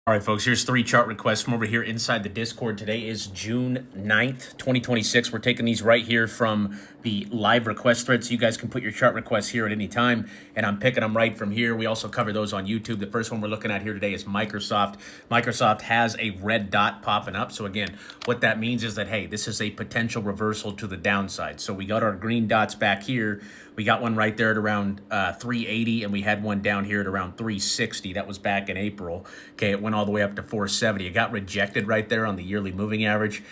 All right, folks, here's 3 chart requests from over here inside the Discord. Today is June 9th, 2026. We're taking these right here from the live request thread, so you guys can put your chart requests here at any time, and I'm picking them right from here. We also cover those on YouTube. The first one we're looking at here today is Microsoft. Microsoft has a red dot popping up. So again, what that means is that, hey, this is a potential reversal to the downside. So we got our green dots back here. We got one right there at around 380, and we had one down here at around 360. That was back in April. Okay, it went all the way up to 470. It got rejected right there on the yearly moving average.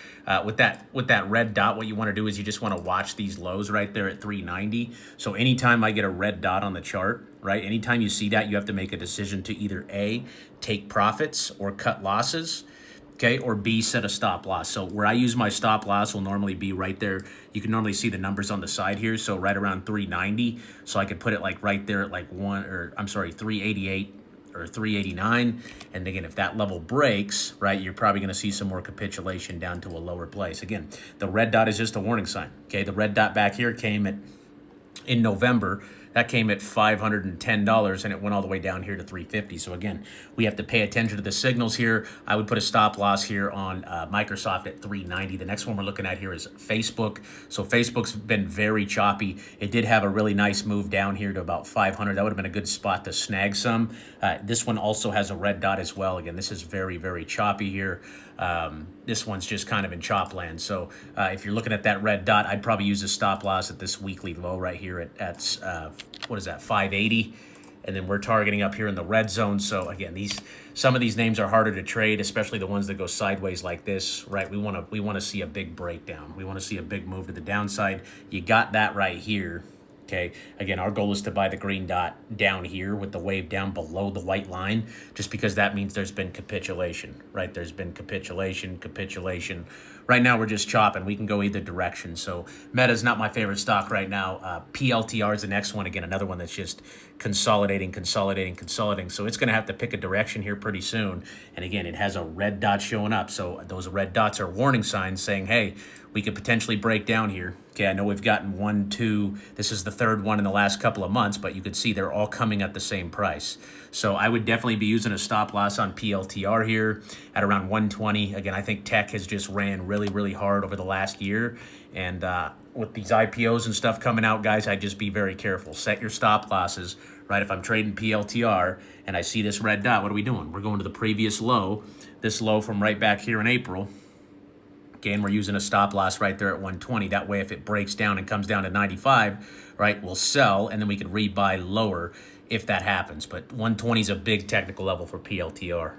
With that red dot, what you want to do is you just want to watch these lows right there at 390. So anytime I get a red dot on the chart, right, anytime you see that, you have to make a decision to either A, take profits or cut losses. Okay, or B, set a stop loss. So where I use my stop loss will normally be right there. You can normally see the numbers on the side here. So right around 390. So I could put it like right there at like 388 or 389. And again, if that level breaks, right, you're probably going to see some more capitulation down to a lower place. Again, the red dot is just a warning sign. Okay, the red dot back here came in November. That came at $510, and it went all the way down here to 350. So again, we have to pay attention to the signals here. I would put a stop loss here on Microsoft at 390. The next one we're looking at here is Facebook. So Facebook's been very choppy. It did have a really nice move down here to about 500. That would have been a good spot to snag some. This one also has a red dot as well. Again, this is very, very choppy here. This one's just kind of in chop land. So if you're looking at that red dot, I'd probably use a stop loss at this weekly low right here at what is that, 580, and then we're targeting up here in the red zone. So again, some of these names are harder to trade, especially the ones that go sideways like this, right? We want to see a big breakdown. We want to see a big move to the downside. You got that right here. Okay, again, our goal is to buy the green dot down here with the wave down below the white line, just because that means there's been capitulation, right? There's been capitulation. Right now, we're just chopping. We can go either direction. So Meta's not my favorite stock right now. PLTR is the next one. Again, another one that's just consolidating. So it's going to have to pick a direction here pretty soon. And again, it has a red dot showing up. So those red dots are warning signs saying, hey, we could potentially break down here. Okay, I know we've gotten 1, 2. This is the third one in the last couple of months, but you could see they're all coming at the same price. So I would definitely be using a stop loss on PLTR here at around 120. Again, I think tech has just ran really, really hard over the last year. And with these IPOs and stuff coming out, guys, I'd just be very careful. Set your stop losses, right? If I'm trading PLTR and I see this red dot, what are we doing? We're going to the previous low, this low from right back here in April. Again, we're using a stop loss right there at 120. That way, if it breaks down and comes down to 95, right, we'll sell, and then we can rebuy lower if that happens. But 120 is a big technical level for PLTR.